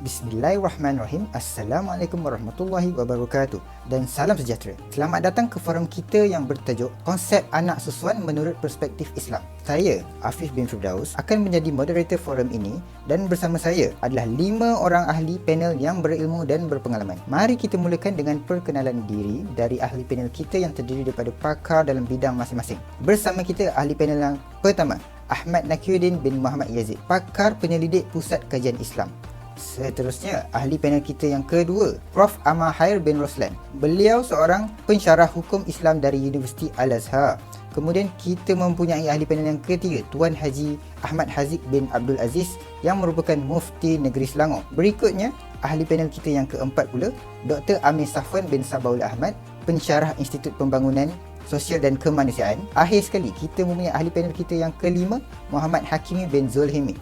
Bismillahirrahmanirrahim. Assalamualaikum warahmatullahi wabarakatuh dan salam sejahtera. Selamat datang ke forum kita yang bertajuk Konsep Anak Susuan Menurut Perspektif Islam. Saya, Afif bin Firdaus, akan menjadi moderator forum ini dan bersama saya adalah 5 orang ahli panel yang berilmu dan berpengalaman. Mari kita mulakan dengan perkenalan diri dari ahli panel kita yang terdiri daripada pakar dalam bidang masing-masing. Bersama kita ahli panel yang pertama, Ahmad Nakiuddin bin Muhammad Yazid, pakar penyelidik Pusat Kajian Islam. Seterusnya, ahli panel kita yang kedua, Prof. Amar Khair bin Roslan. Beliau seorang pensyarah hukum Islam dari Universiti Al-Azhar. Kemudian kita mempunyai ahli panel yang ketiga, Tuan Haji Ahmad Haziq bin Abdul Aziz yang merupakan Mufti Negeri Selangor. Berikutnya, ahli panel kita yang keempat pula, Dr. Amir Safwan bin Sabaul Ahmad, pensyarah Institut Pembangunan Sosial dan Kemanusiaan. Akhir sekali, kita mempunyai ahli panel kita yang kelima, Muhammad Hakimi bin Zulhimi,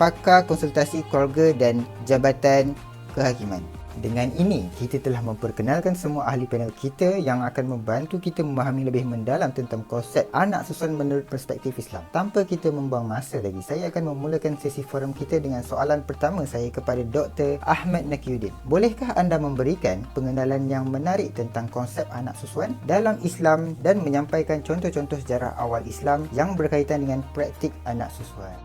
pakar konsultasi keluarga dan jabatan kehakiman. Dengan ini, kita telah memperkenalkan semua ahli panel kita yang akan membantu kita memahami lebih mendalam tentang konsep anak susuan menurut perspektif Islam. Tanpa kita membuang masa lagi, saya akan memulakan sesi forum kita dengan soalan pertama saya kepada Dr. Ahmad Nakiuddin. Bolehkah anda memberikan pengenalan yang menarik tentang konsep anak susuan dalam Islam dan menyampaikan contoh-contoh sejarah awal Islam yang berkaitan dengan praktik anak susuan?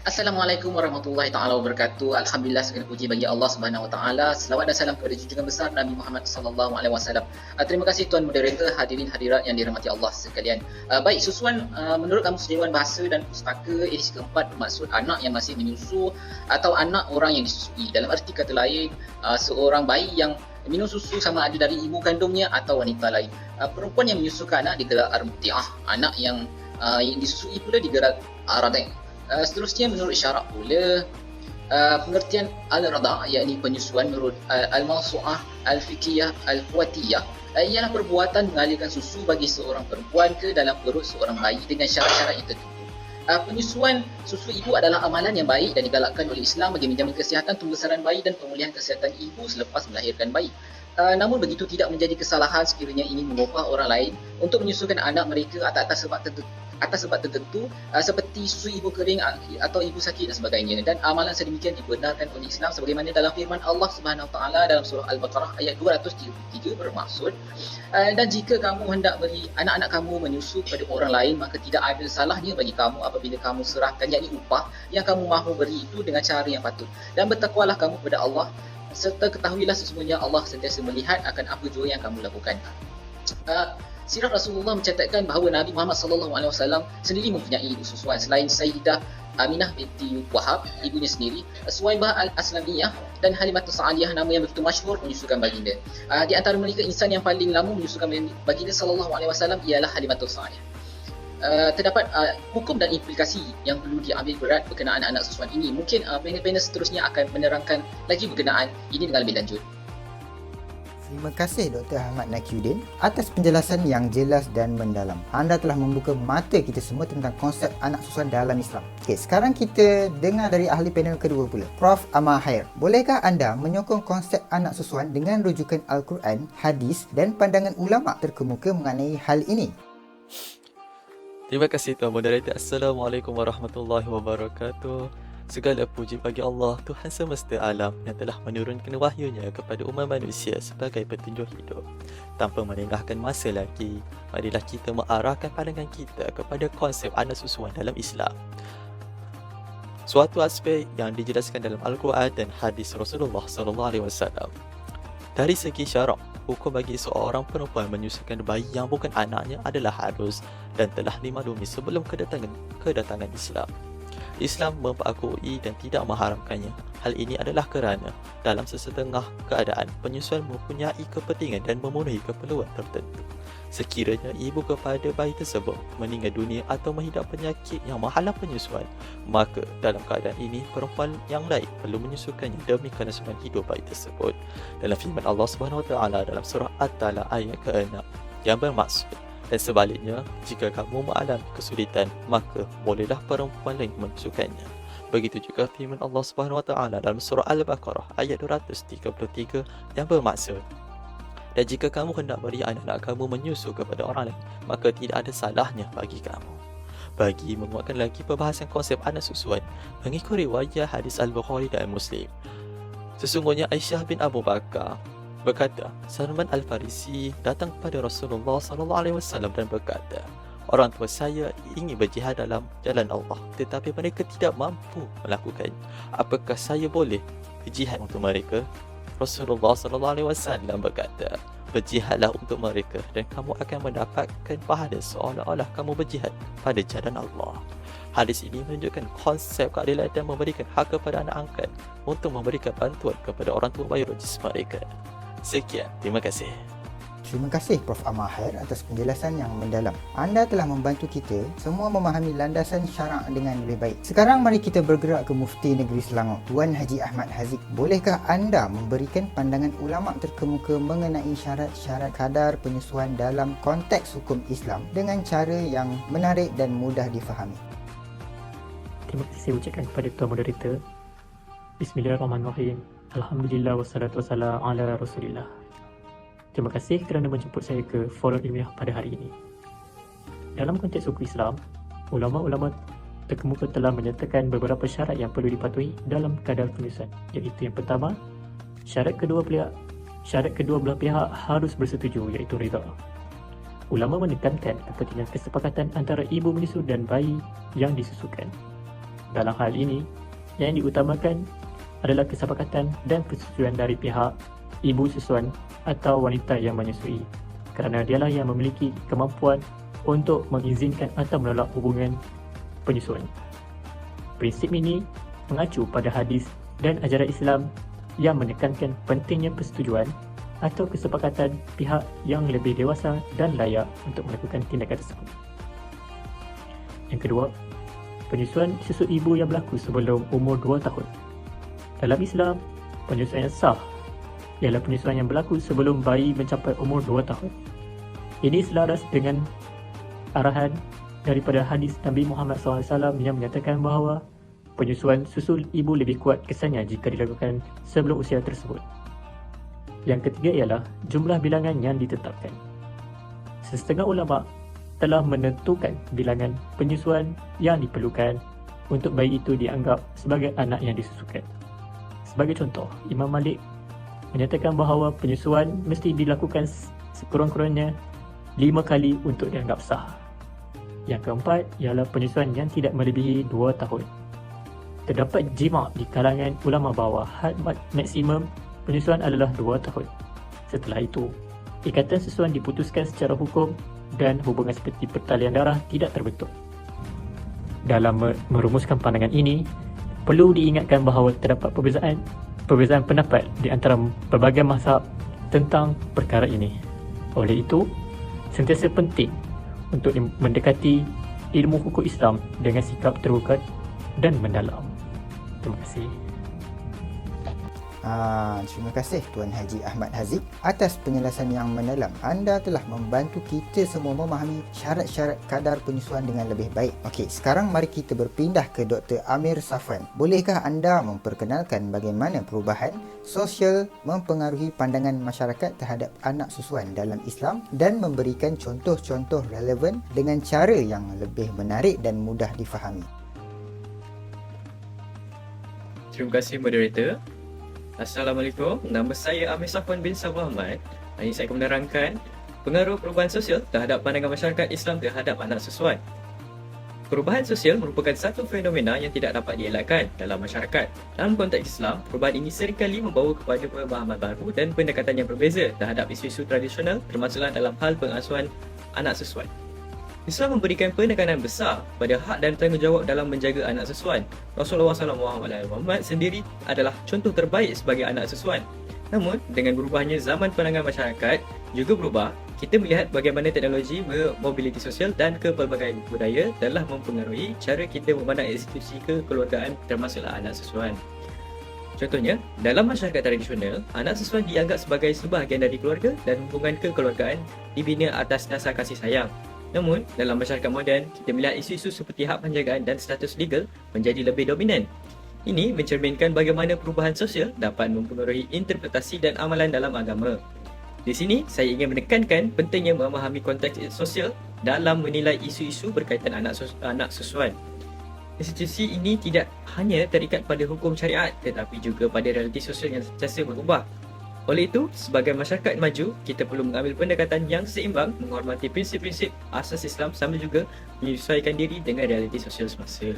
Assalamualaikum warahmatullahi taala wabarakatuh. Alhamdulillah, segala puji bagi Allah Subhanahu wa taala. Selawat dan salam kepada junjungan besar Nabi Muhammad sallallahu alaihi wasallam. Terima kasih tuan moderator, hadirin hadirat yang dirahmati Allah sekalian. Baik, susuan menurut Kamus Dewan Bahasa dan Pustaka edisi keempat bermaksud anak yang masih menyusu atau anak orang yang disusui. Dalam arti kata lain, seorang bayi yang minum susu sama ada dari ibu kandungnya atau wanita lain. Perempuan yang menyusukan anak digelar ar-murdi'ah, anak yang disusui pula digelar ar-radai'. Seterusnya menurut syarak pula, pengertian al-rada' yakni penyusuan menurut al-mawsu'ah al-fiqhiyah al-quwatiyah ialah perbuatan mengalirkan susu bagi seorang perempuan ke dalam perut seorang bayi dengan syarat-syarat yang tertentu. Penyusuan susu ibu adalah amalan yang baik dan digalakkan oleh Islam bagi menjamin kesihatan pembesaran bayi dan pemulihan kesihatan ibu selepas melahirkan bayi. Namun begitu tidak menjadi kesalahan sekiranya ingin mengupah orang lain untuk menyusukan anak mereka atas sebab tertentu seperti susu ibu kering atau ibu sakit dan sebagainya. Dan amalan sedemikian dibenarkan oleh Islam sebagaimana dalam firman Allah Subhanahu Wa Taala dalam surah Al-Baqarah ayat 233 bermaksud, dan jika kamu hendak beri anak-anak kamu menyusu kepada orang lain, maka tidak ada salahnya bagi kamu apabila kamu serahkan yakni upah yang kamu mahu beri itu dengan cara yang patut. Dan bertakwalah kamu kepada Allah, serta ketahuilah sesungguhnya Allah sentiasa melihat akan apa jua yang kamu lakukan. Sirah Rasulullah mencatatkan bahawa Nabi Muhammad SAW sendiri mempunyai ibu susuan selain Sayyidah Aminah binti Wahab, ibunya sendiri, Suwaibah al-Aslamiyah dan Halimatus Sa'adiyah, nama yang begitu masyhur menyusukan baginda. Di antara mereka, insan yang paling lama menyusukan baginda SAW ialah Halimatus Sa'adiyah. Terdapat hukum dan implikasi yang perlu diambil berat berkenaan anak susuan ini. Mungkin panel-panel seterusnya akan menerangkan lagi berkenaan ini dengan lebih lanjut. Terima kasih Dr. Ahmad Nakiuddin atas penjelasan yang jelas dan mendalam. Anda telah membuka mata kita semua tentang konsep anak susuan dalam Islam. Okey, sekarang kita dengar dari ahli panel kedua pula, Prof. Amar Khair. Bolehkah anda menyokong konsep anak susuan dengan rujukan Al-Quran, hadis dan pandangan ulama terkemuka mengenai hal ini? Terima kasih Tuan Moderator. Assalamualaikum warahmatullahi wabarakatuh. Segala puji bagi Allah, Tuhan semesta alam yang telah menurunkan wahyunya kepada umat manusia sebagai petunjuk hidup. Tanpa melengahkan masa lagi, marilah kita mengarahkan pandangan kita kepada konsep anak susuan dalam Islam. Suatu aspek yang dijelaskan dalam Al-Quran dan hadis Rasulullah SAW. Dari segi syarak, hukum bagi seorang perempuan menyusukan bayi yang bukan anaknya adalah harus dan telah dimaklumi sebelum kedatangan Islam. Islam mengakui dan tidak mengharamkannya. Hal ini adalah kerana dalam sesetengah keadaan penyusuan mempunyai kepentingan dan memenuhi keperluan tertentu. Sekiranya ibu kepada bayi tersebut meninggal dunia atau menghidap penyakit yang menghalang penyusuan, maka dalam keadaan ini perempuan yang lain perlu menyusukannya demi kelangsungan hidup bayi tersebut. Dalam firman Allah Subhanahu Wa Taala dalam surah At-Talaq ayat ke-6 yang bermaksud, dan sebaliknya, jika kamu mengalami kesulitan, maka bolehlah perempuan lain menyusukannya. Begitu juga firman Allah Subhanahu Wa Taala dalam surah Al-Baqarah ayat 233 yang bermaksud, dan jika kamu hendak beri anak-anak kamu menyusu kepada orang lain, maka tidak ada salahnya bagi kamu. Bagi menguatkan lagi perbahasan konsep anak susuan mengikut riwayat hadis Al-Bukhari dan Muslim, sesungguhnya Aisyah bin Abu Bakar berkata, Salman Al-Farisi datang kepada Rasulullah SAW dan berkata, orang tua saya ingin berjihad dalam jalan Allah, tetapi mereka tidak mampu melakukan. Apakah saya boleh berjihad untuk mereka? Rasulullah SAW berkata, berjihadlah untuk mereka dan kamu akan mendapatkan pahala seolah-olah kamu berjihad pada jalan Allah. Hadis ini menunjukkan konsep keadilan dan memberikan hak kepada anak angkat untuk memberikan bantuan kepada orang tua biologis mereka. Sekian, terima kasih. Terima kasih Prof. Amar Khair atas penjelasan yang mendalam. Anda telah membantu kita semua memahami landasan syarak dengan lebih baik. Sekarang mari kita bergerak ke Mufti Negeri Selangor, Tuan Haji Ahmad Haziq. Bolehkah anda memberikan pandangan ulama terkemuka mengenai syarat-syarat kadar penyesuaian dalam konteks hukum Islam dengan cara yang menarik dan mudah difahami? Terima kasih saya ucapkan kepada Tuan Moderator. Bismillahirrahmanirrahim. Alhamdulillah wassalatu wassalamu ala Rasulillah. Terima kasih kerana menjemput saya ke forum ilmiah pada hari ini. Dalam konteks hukum Islam, ulama-ulama terkemuka telah menyatakan beberapa syarat yang perlu dipatuhi dalam kadar penyusuan, iaitu yang pertama, syarat kedua belah pihak harus bersetuju, iaitu rida. Ulama menekankan kepentingan kesepakatan antara ibu menyusu dan bayi yang disusukan. Dalam hal ini, yang diutamakan adalah kesepakatan dan persetujuan dari pihak ibu susuan atau wanita yang menyusui, kerana dialah yang memiliki kemampuan untuk mengizinkan atau menolak hubungan penyusuan. Prinsip ini mengacu pada hadis dan ajaran Islam yang menekankan pentingnya persetujuan atau kesepakatan pihak yang lebih dewasa dan layak untuk melakukan tindakan tersebut. Yang kedua, penyusuan susu ibu yang berlaku sebelum umur 2 tahun. Dalam Islam, penyusuan yang sah ialah penyusuan yang berlaku sebelum bayi mencapai umur 2 tahun. Ini selaras dengan arahan daripada hadis Nabi Muhammad SAW yang menyatakan bahawa penyusuan susu ibu lebih kuat kesannya jika dilakukan sebelum usia tersebut. Yang ketiga ialah jumlah bilangan yang ditetapkan. Setengah ulama telah menentukan bilangan penyusuan yang diperlukan untuk bayi itu dianggap sebagai anak yang disusukan. Sebagai contoh, Imam Malik menyatakan bahawa penyusuan mesti dilakukan sekurang-kurangnya 5 kali untuk dianggap sah. Yang keempat ialah penyusuan yang tidak melebihi 2 tahun. Terdapat jima' di kalangan ulama bahawa had maksimum penyusuan adalah 2 tahun. Setelah itu, ikatan susuan diputuskan secara hukum dan hubungan seperti pertalian darah tidak terbentuk. Dalam merumuskan pandangan ini, perlu diingatkan bahawa terdapat perbezaan pendapat di antara pelbagai mazhab tentang perkara ini. Oleh itu, sentiasa penting untuk mendekati ilmu hukum Islam dengan sikap terbuka dan mendalam. Terima kasih. Terima kasih Tuan Haji Ahmad Haziq atas penjelasan yang mendalam. Anda telah membantu kita semua memahami syarat-syarat kadar penyusuan dengan lebih baik. Okey, sekarang mari kita berpindah ke Dr. Amir Safwan. Bolehkah anda memperkenalkan bagaimana perubahan sosial mempengaruhi pandangan masyarakat terhadap anak susuan dalam Islam dan memberikan contoh-contoh relevan dengan cara yang lebih menarik dan mudah difahami? Terima kasih moderator. Assalamualaikum, nama saya Amir Safwan bin Sabu Ahmad. Hari ini saya akan menerangkan pengaruh perubahan sosial terhadap pandangan masyarakat Islam terhadap anak susuan. Perubahan sosial merupakan satu fenomena yang tidak dapat dielakkan dalam masyarakat. Dalam konteks Islam, perubahan ini seringkali membawa kepada pemahaman baru dan pendekatan yang berbeza terhadap isu-isu tradisional, termasuklah dalam hal pengasuhan anak susuan. Islam memberikan penekanan besar pada hak dan tanggungjawab dalam menjaga anak susuan. Rasulullah SAW sendiri adalah contoh terbaik sebagai anak susuan. Namun, dengan berubahnya zaman pandangan masyarakat juga berubah, kita melihat bagaimana teknologi, mobiliti sosial dan kepelbagaian budaya telah mempengaruhi cara kita memandang institusi kekeluargaan termasuklah anak susuan. Contohnya, dalam masyarakat tradisional, anak susuan dianggap sebagai sebahagian dari keluarga dan hubungan kekeluargaan dibina atas dasar kasih sayang. Namun, dalam masyarakat moden, kita melihat isu-isu seperti hak penjagaan dan status legal menjadi lebih dominan. Ini mencerminkan bagaimana perubahan sosial dapat mempengaruhi interpretasi dan amalan dalam agama. Di sini, saya ingin menekankan pentingnya memahami konteks sosial dalam menilai isu-isu berkaitan anak susuan. Institusi ini tidak hanya terikat pada hukum syariat tetapi juga pada realiti sosial yang sentiasa berubah. Oleh itu, sebagai masyarakat maju, kita perlu mengambil pendekatan yang seimbang, menghormati prinsip-prinsip asas Islam sambil juga menyesuaikan diri dengan realiti sosial semasa.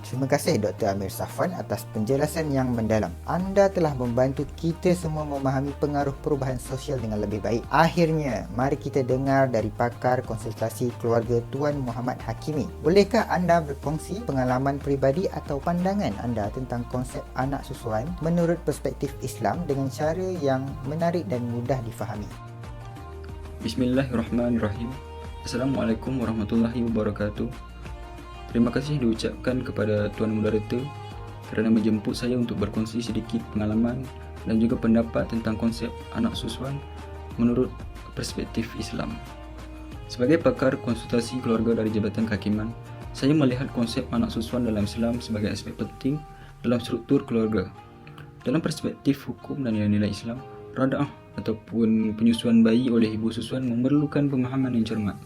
Terima kasih Dr. Amir Safwan atas penjelasan yang mendalam. Anda telah membantu kita semua memahami pengaruh perubahan sosial dengan lebih baik. Akhirnya, mari kita dengar dari pakar konsultasi keluarga Tuan Muhammad Hakimi. Bolehkah anda berkongsi pengalaman peribadi atau pandangan anda tentang konsep anak susuan menurut perspektif Islam dengan cara yang menarik dan mudah difahami? Bismillahirrahmanirrahim. Assalamualaikum warahmatullahi wabarakatuh. Terima kasih diucapkan kepada Tuan Moderator kerana menjemput saya untuk berkongsi sedikit pengalaman dan juga pendapat tentang konsep anak susuan menurut perspektif Islam. Sebagai pakar konsultasi keluarga dari Jabatan Kehakiman, saya melihat konsep anak susuan dalam Islam sebagai aspek penting dalam struktur keluarga. Dalam perspektif hukum dan nilai-nilai Islam, rada'ah ataupun penyusuan bayi oleh ibu susuan memerlukan pemahaman yang cermat.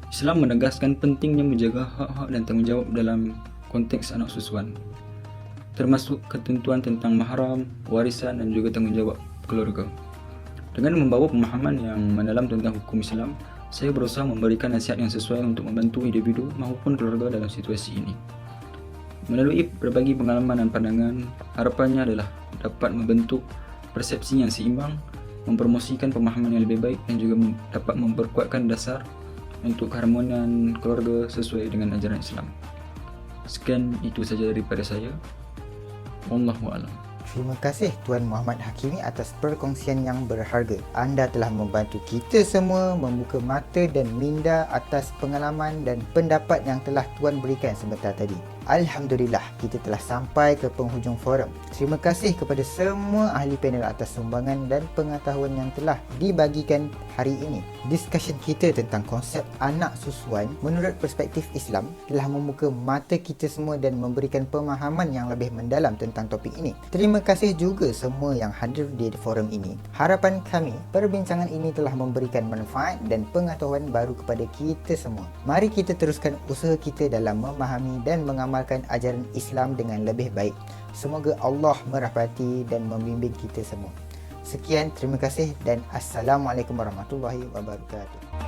Islam menegaskan pentingnya menjaga hak-hak dan tanggungjawab dalam konteks anak susuan, termasuk ketentuan tentang mahram, warisan dan juga tanggungjawab keluarga. Dengan membawa pemahaman yang mendalam tentang hukum Islam, saya berusaha memberikan nasihat yang sesuai untuk membantu individu maupun keluarga dalam situasi ini. Melalui berbagi pengalaman dan pandangan, harapannya adalah dapat membentuk persepsi yang seimbang, mempromosikan pemahaman yang lebih baik dan juga dapat memperkuatkan dasar untuk keharmonian keluarga sesuai dengan ajaran Islam. Sekian itu saja daripada saya. Wallahu a'lam. Terima kasih Tuan Muhammad Hakimi atas perkongsian yang berharga. Anda telah membantu kita semua membuka mata dan minda atas pengalaman dan pendapat yang telah Tuan berikan sebentar tadi. Alhamdulillah, kita telah sampai ke penghujung forum. Terima kasih kepada semua ahli panel atas sumbangan dan pengetahuan yang telah dibagikan hari ini. Discussion kita tentang konsep anak susuan menurut perspektif Islam telah membuka mata kita semua dan memberikan pemahaman yang lebih mendalam tentang topik ini. Terima kasih juga semua yang hadir di forum ini. Harapan kami, perbincangan ini telah memberikan manfaat dan pengetahuan baru kepada kita semua. Mari kita teruskan usaha kita dalam memahami dan mengamalkan ajaran Islam dengan lebih baik. Semoga Allah merahmati dan membimbing kita semua. Sekian, terima kasih dan Assalamualaikum warahmatullahi wabarakatuh.